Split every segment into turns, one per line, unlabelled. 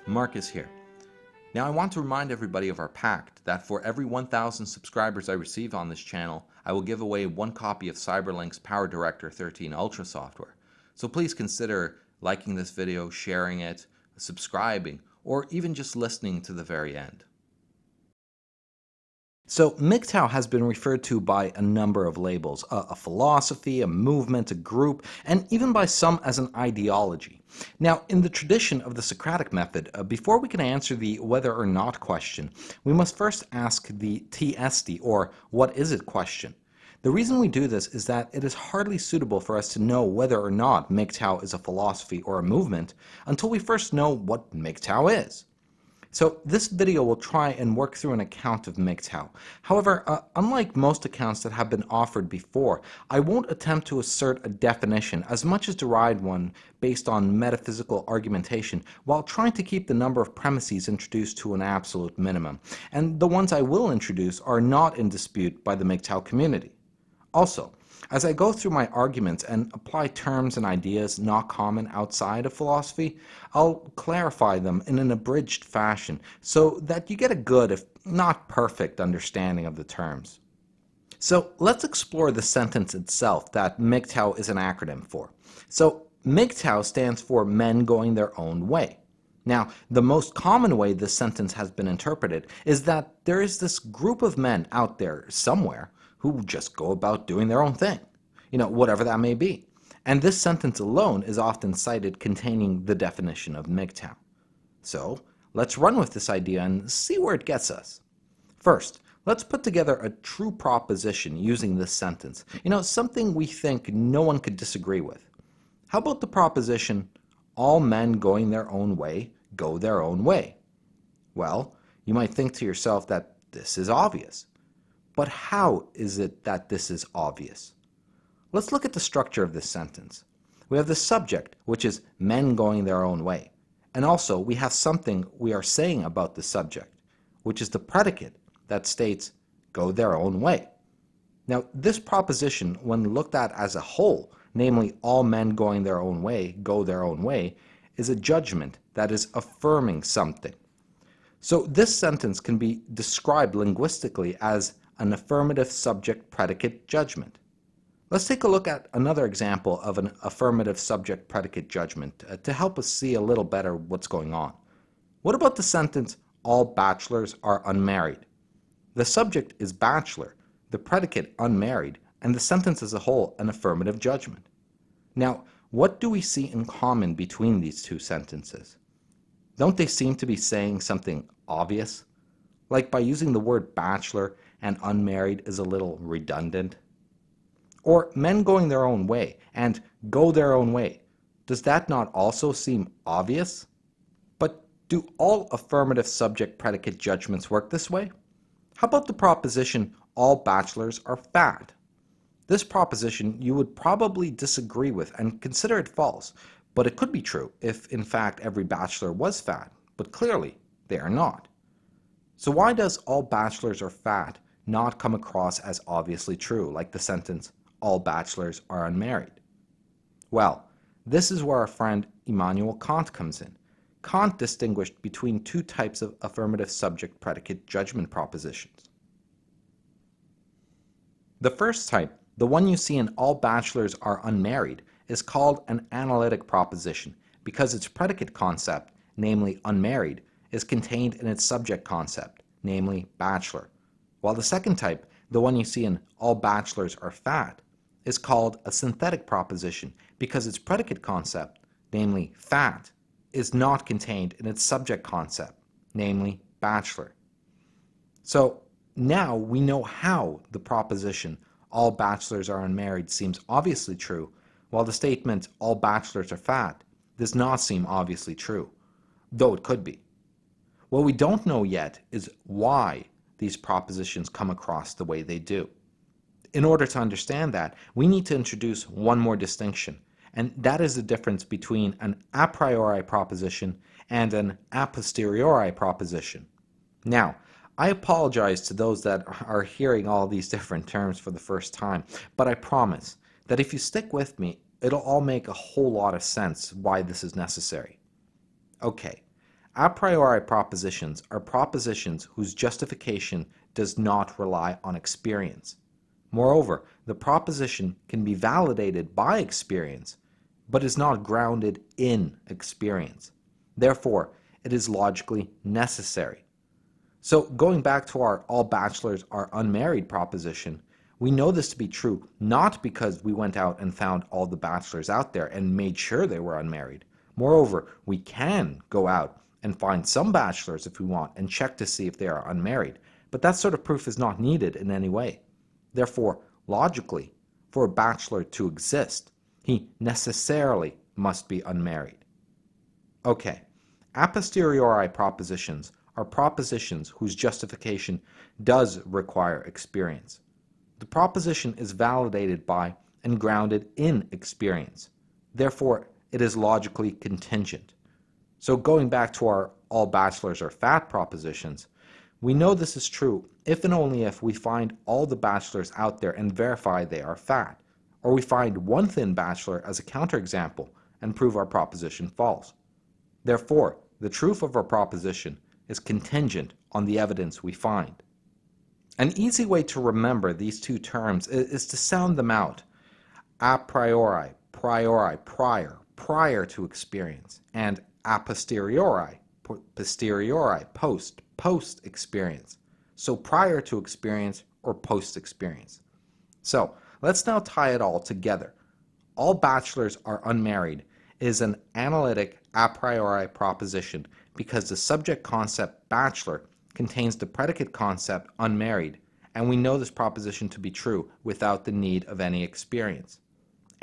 Marcus here. Now I want to remind everybody of our pact that for every 1,000 subscribers I receive on this channel, I will give away one copy of Cyberlink's PowerDirector 13 Ultra software. So please consider liking this video, sharing it, subscribing, or even just listening to the very end. So MGTOW has been referred to by a number of labels, a philosophy, a movement, a group, and even by some as an ideology. Now, in the tradition of the Socratic method, before we can answer the whether or not question, we must first ask the TSD, or what is it question. The reason we do this is that it is hardly suitable for us to know whether or not MGTOW is a philosophy or a movement until we first know what MGTOW is. So this video will try and work through an account of MGTOW. However, unlike most accounts that have been offered before, I won't attempt to assert a definition as much as deride one based on metaphysical argumentation, while trying to keep the number of premises introduced to an absolute minimum. And the ones I will introduce are not in dispute by the MGTOW community. Also, as I go through my arguments and apply terms and ideas not common outside of philosophy, I'll clarify them in an abridged fashion so that you get a good, if not perfect, understanding of the terms. So let's explore the sentence itself that MGTOW is an acronym for. So MGTOW stands for men going their own way. Now, the most common way this sentence has been interpreted is that there is this group of men out there somewhere who just go about doing their own thing, whatever that may be. And this sentence alone is often cited containing the definition of MGTOW. So let's run with this idea and see where it gets us. First, let's put together a true proposition using this sentence, something we think no one could disagree with. How about the proposition, all men going their own way go their own way? Well, you might think to yourself that this is obvious. But how is it that this is obvious? Let's look at the structure of this sentence. We have the subject, which is men going their own way. And also, we have something we are saying about the subject, which is the predicate that states, go their own way. Now, this proposition, when looked at as a whole, namely all men going their own way go their own way, is a judgment that is affirming something. So this sentence can be described linguistically as an affirmative subject-predicate judgment. Let's take a look at another example of an affirmative subject-predicate judgment to help us see a little better what's going on. What about the sentence, all bachelors are unmarried? The subject is bachelor, the predicate unmarried, and the sentence as a whole an affirmative judgment. Now, what do we see in common between these two sentences? Don't they seem to be saying something obvious? Like by using the word bachelor and unmarried is a little redundant? Or men going their own way and go their own way, does that not also seem obvious? But do all affirmative subject-predicate judgments work this way? How about the proposition, all bachelors are fat? This proposition you would probably disagree with and consider it false, but it could be true if in fact every bachelor was fat, but clearly they are not. So why does all bachelors are fat not come across as obviously true, like the sentence, all bachelors are unmarried? Well, this is where our friend Immanuel Kant comes in. Kant distinguished between two types of affirmative subject-predicate judgment propositions. The first type, the one you see in all bachelors are unmarried, is called an analytic proposition because its predicate concept, namely unmarried, is contained in its subject concept, namely bachelor. While the second type, the one you see in all bachelors are fat, is called a synthetic proposition because its predicate concept, namely fat, is not contained in its subject concept, namely bachelor. So now we know how the proposition all bachelors are unmarried seems obviously true, while the statement all bachelors are fat does not seem obviously true, though it could be. What we don't know yet is why these propositions come across the way they do. In order to understand that, we need to introduce one more distinction, and that is the difference between an a priori proposition and an a posteriori proposition. Now, I apologize to those that are hearing all these different terms for the first time, but I promise that if you stick with me, it'll all make a whole lot of sense why this is necessary. Okay, A priori propositions are propositions whose justification does not rely on experience. Moreover, the proposition can be validated by experience, but is not grounded in experience. Therefore, it is logically necessary. So going back to our all bachelors are unmarried proposition, we know this to be true not because we went out and found all the bachelors out there and made sure they were unmarried. Moreover, we can go out and find some bachelors if we want and check to see if they are unmarried, but that sort of proof is not needed in any way. Therefore, logically, for a bachelor to exist, he necessarily must be unmarried. Okay, a posteriori propositions are propositions whose justification does require experience. The proposition is validated by and grounded in experience. Therefore, it is logically contingent. So going back to our all bachelors are fat propositions, we know this is true if and only if we find all the bachelors out there and verify they are fat, or we find one thin bachelor as a counterexample and prove our proposition false. Therefore, the truth of our proposition is contingent on the evidence we find. An easy way to remember these two terms is to sound them out. A priori, prior, prior to experience, and a posteriori, post experience. So prior to experience or post experience. So let's now tie it all together. All bachelors are unmarried is an analytic a priori proposition because the subject concept bachelor contains the predicate concept unmarried, and we know this proposition to be true without the need of any experience.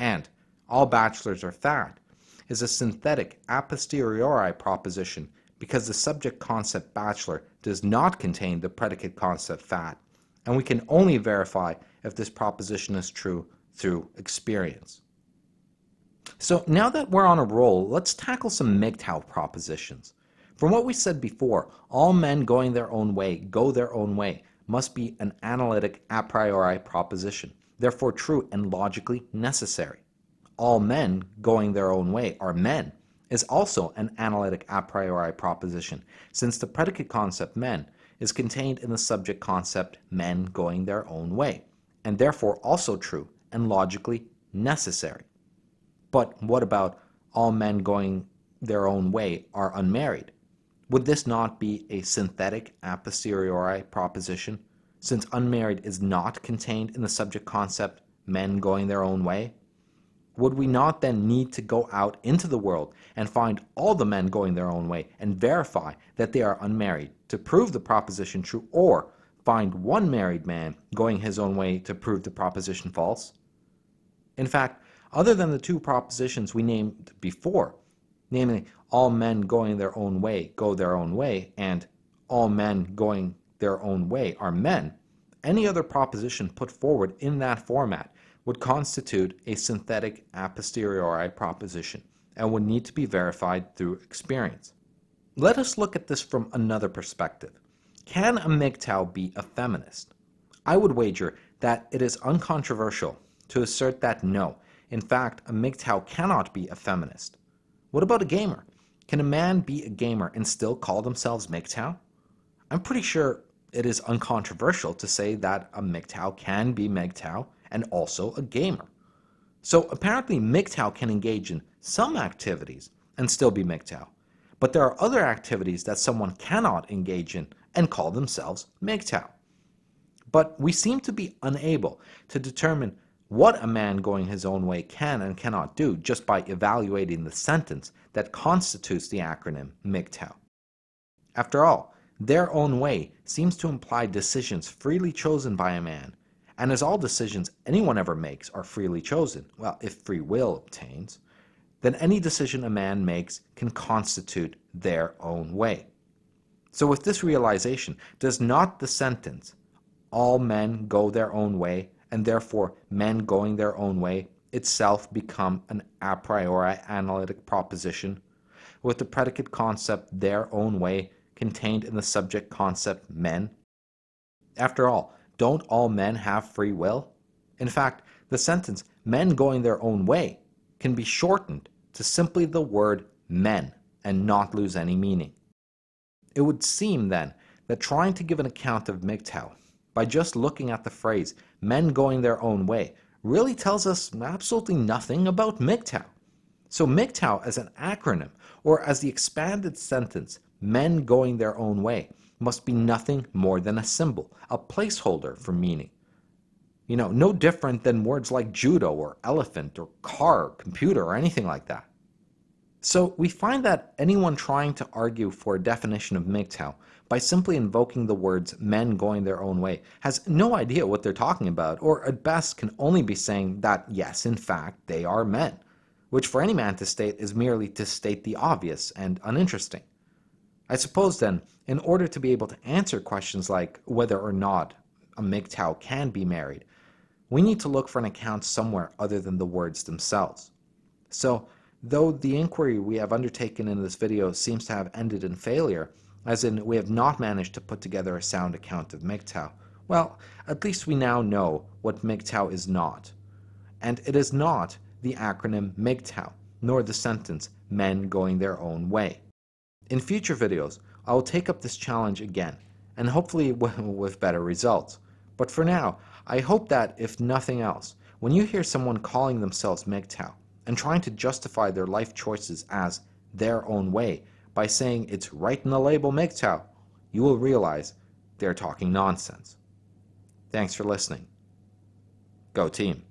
And all bachelors are fat is a synthetic a posteriori proposition because the subject concept bachelor does not contain the predicate concept fat, and we can only verify if this proposition is true through experience. So now that we're on a roll, let's tackle some MGTOW propositions. From what we said before, all men going their own way go their own way must be an analytic a priori proposition, therefore true and logically necessary. All men going their own way are men is also an analytic a priori proposition, since the predicate concept men is contained in the subject concept men going their own way, and therefore also true and logically necessary. But what about all men going their own way are unmarried? Would this not be a synthetic a posteriori proposition, since unmarried is not contained in the subject concept men going their own way? Would we not then need to go out into the world and find all the men going their own way and verify that they are unmarried to prove the proposition true, or find one married man going his own way to prove the proposition false? In fact, other than the two propositions we named before, namely all men going their own way go their own way and all men going their own way are men, any other proposition put forward in that format would constitute a synthetic a posteriori proposition and would need to be verified through experience. Let us look at this from another perspective. Can a MGTOW be a feminist? I would wager that it is uncontroversial to assert that no, in fact, a MGTOW cannot be a feminist. What about a gamer? Can a man be a gamer and still call themselves MGTOW? I'm pretty sure it is uncontroversial to say that a MGTOW can be MGTOW and also a gamer. So apparently MGTOW can engage in some activities and still be MGTOW, but there are other activities that someone cannot engage in and call themselves MGTOW. But we seem to be unable to determine what a man going his own way can and cannot do just by evaluating the sentence that constitutes the acronym MGTOW. After all, their own way seems to imply decisions freely chosen by a man, and as all decisions anyone ever makes are freely chosen, well, if free will obtains, then any decision a man makes can constitute their own way. So with this realization, does not the sentence, all men go their own way, and therefore men going their own way, itself become an a priori analytic proposition, with the predicate concept their own way contained in the subject concept men? After all, don't all men have free will? In fact, the sentence men going their own way can be shortened to simply the word men and not lose any meaning. It would seem then that trying to give an account of MGTOW by just looking at the phrase men going their own way really tells us absolutely nothing about MGTOW. So MGTOW as an acronym, or as the expanded sentence, men going their own way, must be nothing more than a symbol, a placeholder for meaning. No different than words like judo or elephant or car, computer, or anything like that. So we find that anyone trying to argue for a definition of MGTOW by simply invoking the words men going their own way has no idea what they're talking about, or at best can only be saying that yes, in fact, they are men, which for any man to state is merely to state the obvious and uninteresting. I suppose then, in order to be able to answer questions like whether or not a MGTOW can be married, we need to look for an account somewhere other than the words themselves. So, though the inquiry we have undertaken in this video seems to have ended in failure, as in we have not managed to put together a sound account of MGTOW, well, at least we now know what MGTOW is not. And it is not the acronym MGTOW, nor the sentence men going their own way. In future videos, I will take up this challenge again, and hopefully with better results. But for now, I hope that, if nothing else, when you hear someone calling themselves MGTOW and trying to justify their life choices as their own way by saying it's right in the label MGTOW, you will realize they're talking nonsense. Thanks for listening. Go team.